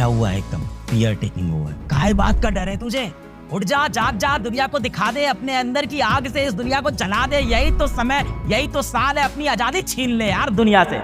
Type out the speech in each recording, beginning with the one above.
सोया हुआ है एकदम, फियर टेकिंग ओवर। काहे बात का डर है तुझे? उठ जा, जाग जा, दुनिया को दिखा दे, अपने अंदर की आग से इस दुनिया को जला दे। यही तो समय, यही तो साल है, अपनी आजादी छीन ले यार दुनिया से।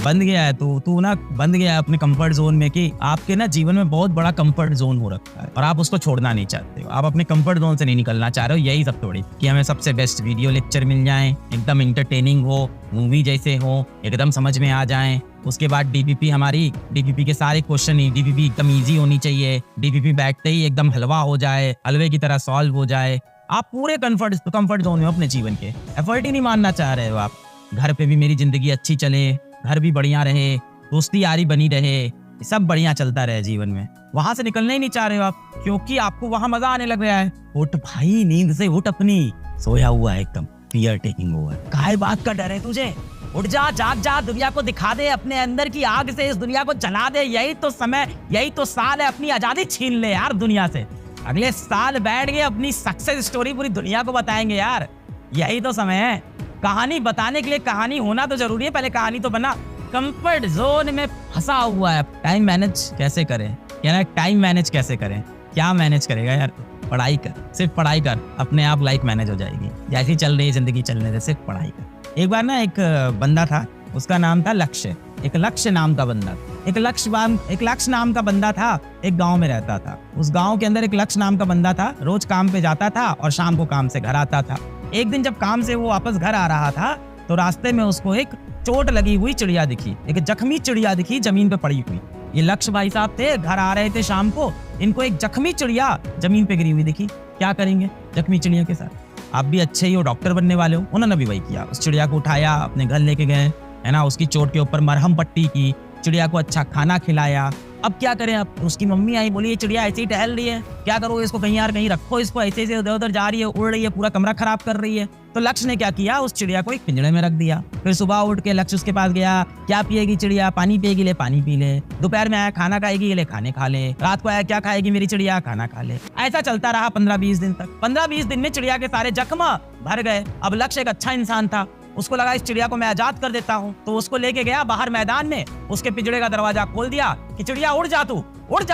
बंद गया है तू ना बंद गया है अपने कंफर्ट जोन में, कि आपके ना जीवन में बहुत बड़ा कंफर्ट जोन हो रखा है और आप उसको छोड़ना नहीं चाहते हो। आप अपने कंफर्ट जोन से नहीं निकलना चाह रहे हो। यही सब थोड़ी कि हमें सबसे बेस्ट वीडियो लेक्चर मिल जाएं, एकदम इंटरटेनिंग हो, मूवी जैसे हो, एकदम समझ में आ जाएं। उसके बाद डीपीपी के सारे क्वेश्चन ही डीपीपी एकदम ईजी होनी चाहिए। डीपीपी बैठते ही एकदम हलवा हो जाए, हलवे की तरह सॉल्व हो जाए। आप पूरे कंफर्ट जोन में अपने जीवन के एफर्ट ही नहीं मानना चाह रहे हो आप। घर पे भी मेरी जिंदगी अच्छी चले, घर भी बढ़िया रहे, दोस्ती यारी बनी रहे, सब बढ़िया चलता रहे जीवन में, वहां से निकलना ही नहीं चाह रहे हो आप, क्योंकि आपको वहां मजा आने लग गया है। उठ भाई, नींद से उठ अपनी, सोया हुआ है एकदम, फियर टेकिंग ओवर। काहे बात का डर है तुझे? उठ जा, जाग जा, दुनिया को दिखा दे, अपने अंदर की आग से इस दुनिया को जला दे। यही तो समय, यही तो साल है, अपनी आजादी छीन ले यार दुनिया से। अगले साल बैठ के अपनी सक्सेस स्टोरी पूरी दुनिया को बताएंगे यार। यही तो समय है। कहानी बताने के लिए कहानी होना तो जरूरी है, पहले कहानी तो बना। कंफर्ट जोन में फंसा हुआ है। टाइम मैनेज कैसे करें? यार टाइम मैनेज कैसे करें? क्या मैनेज करेगा यार? पढ़ाई कर, सिर्फ पढ़ाई कर, अपने आप लाइफ मैनेज हो जाएगी। जैसी चल रही है जिंदगी चलने दे, सिर्फ पढ़ाई कर। एक बार ना एक बंदा था, उसका नाम था लक्ष्य। एक लक्ष्य नाम का बंदा, एक लक्ष्य नाम का बंदा था, एक गांव में रहता था। उस गांव के अंदर एक लक्ष्य नाम का बंदा था, रोज काम पे जाता था और शाम को काम से घर आता था। एक दिन जब काम से वो वापस घर आ रहा था तो रास्ते में उसको एक चोट लगी हुई चिड़िया दिखी, एक जख्मी चिड़िया दिखी जमीन पे पड़ी हुई। ये लक्ष्य भाई साहब थे, घर आ रहे थे शाम को, इनको एक जख्मी चिड़िया जमीन पे गिरी हुई दिखी। क्या करेंगे जख्मी चिड़िया के साथ? आप भी अच्छे ही हो, डॉक्टर बनने वाले हो। उन्होंने भी वही किया, उस चिड़िया को उठाया, अपने घर लेके गए, है ना, उसकी चोट के ऊपर मरहम पट्टी की, चिड़िया को अच्छा खाना खिलाया। अब क्या करें? अब उसकी मम्मी आई, बोली ये चिड़िया ऐसे ही टहल रही है, क्या करो इसको, कहीं यार कहीं रखो इसको, ऐसे ऐसे इधर उधर जा रही है, उड़ रही है, पूरा कमरा खराब कर रही है। तो लक्ष्य ने क्या किया, उस चिड़िया को एक पिंजड़े में रख दिया। फिर सुबह उठ के लक्ष्य उसके पास गया, क्या पिएगी चिड़िया? पानी पिएगी? ले पानी पी ले। दोपहर में आया, खाना खाएगी? ले खाने खा ले। रात को आया, क्या खाएगी मेरी चिड़िया? खाना खा ले। ऐसा चलता रहा 15-20 दिन तक। 15-20 दिन में चिड़िया के सारे जख्म भर गए। अब लक्ष्य एक अच्छा इंसान था, उसको लगा इस चिड़िया को मैं आजाद कर देता हूँ, तो उसको लेके गया बाहर मैदान में, उसके पिंजड़े का दरवाजा खोल दिया कि चिड़िया उड़ जा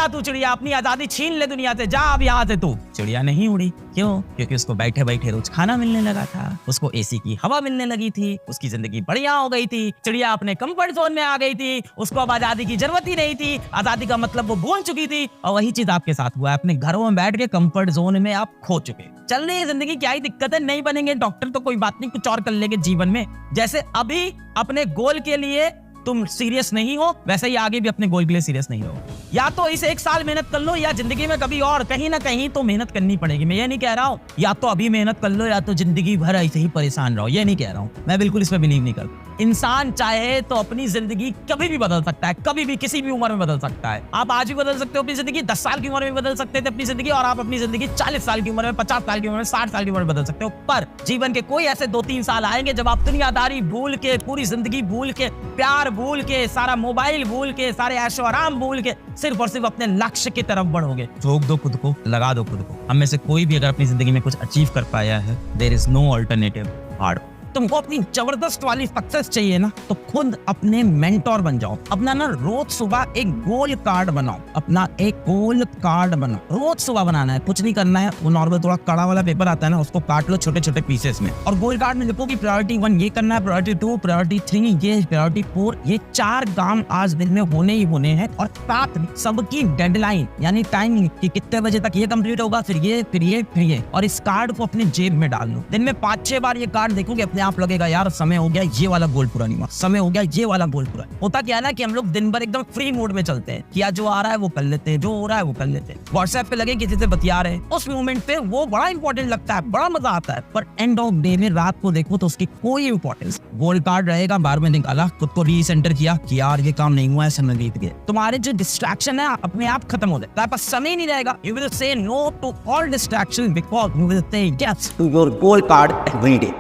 तू चिड़िया, अपनी आजादी छीन ले दुनिया से, जा अब यहाँ से तू। चिड़िया नहीं उड़ी। क्यों? क्योंकि उसको बैठे बैठे रोज खाना मिलने लगा था, उसको एसी की हवा मिलने लगी थी, उसकी जिंदगी बढ़िया हो गई थी। चिड़िया अपने कंफर्ट जोन में आ गई थी, उसको अब आजादी की जरूरत ही नहीं थी, आजादी का मतलब वो भूल चुकी थी। और वही चीज आपके साथ हुआ है, अपने घरों में बैठ के कंफर्ट जोन में आप खो चुके। चल रही है जिंदगी, क्या ही दिक्कत है? नहीं बनेंगे डॉक्टर तो कोई बात नहीं, कुछ और कर लेंगे जीवन में। जैसे अभी अपने गोल के लिए तुम सीरियस नहीं हो, वैसे ही आगे भी अपने गोल के लिए सीरियस नहीं हो। या तो इसे 1 साल मेहनत कर लो, या जिंदगी में कभी और कहीं ना कहीं तो मेहनत करनी पड़ेगी। मैं ये नहीं कह रहा हूँ या तो अभी मेहनत कर लो या तो जिंदगी भर ऐसे ही परेशान रहो, ये नहीं कह रहा हूँ। मैं बिल्कुल इसमें बिलीव नहीं करता। इंसान चाहे तो अपनी जिंदगी कभी भी बदल सकता है, कभी भी किसी भी उम्र में बदल सकता है। आप आज भी बदल सकते हो अपनी जिंदगी, 10 साल की उम्र में बदल सकते थे अपनी जिंदगी, और आप अपनी जिंदगी 40 साल की उम्र में, 50 साल की उम्र में, 60 साल की उम्र में बदल सकते हो। पर जीवन के कोई ऐसे 2-3 साल आएंगे जब आप दुनियादारी भूल के, पूरी जिंदगी भूल के, प्यार भूल के, सारा मोबाइल भूल के, सारे ऐशो आराम भूल के, सिर्फ और सिर्फ अपने लक्ष्य की तरफ बढ़ोगे। झोंक दो खुद को, लगा दो खुद को। हम में से कोई भी अगर अपनी जिंदगी में कुछ अचीव कर पाया है, there is no alternative hard. तुमको अपनी जबरदस्त वाली सक्सेस चाहिए ना, तो खुद अपने मेंटोर बन जाओ। अपना ना रोज सुबह एक गोल कार्ड बनाओ, अपना एक गोल कार्ड बनाओ। रोज सुबह बनाना है, कुछ नहीं करना है। वो नॉर्मल थोड़ा कड़ा वाला पेपर आता है ना, उसको काट लो छोटे छोटे पीसेस में, और गोल कार्ड में लिखो कि प्रायोरिटी 1 ये करना है, प्रायोरिटी 2, प्रायोरिटी 3 ये, प्रायोरिटी 4 ये। 4 काम आज दिन में होने ही होने हैं, और साथ में सबकी डेडलाइन यानी टाइमिंग कि कितने बजे तक ये कंप्लीट होगा, फिर ये। और इस कार्ड को अपने जेब में डाल लो। दिन में 5-6 बार ये कार्ड देखोगे, अपने आप लगेगा यार समय हो गया ये वाला गोल पूरा नहीं हुआ, समय हो गया ये वाला गोल पूरा। होता क्या है ना कि हम लोग दिन भर एकदम फ्री मूड में चलते हैं, कि जो आ रहा है वो कर लेते हैं, जो हो रहा है वो कर लेते हैं। व्हाट्सएप पे लगे किसी से बतिया रहे हैं, उस मोमेंट पे वो बड़ा इंपॉर्टेंट लगता है, बड़ा मजा आता है, पर एंड ऑफ डे में रात को देखो तो उसकी कोई इंपॉर्टेंस। गोल कार्ड रहेगा, बार में निकाला, खुद को रीसेंटर किया कि यार ये काम नहीं हुआ है, समय बीत गया। तुम्हारे जो डिस्ट्रैक्शन है अपने आप खत्म हो जाए, पास समय नहीं रहेगा। You will say no to all distraction because you will say yes to your goal card every day.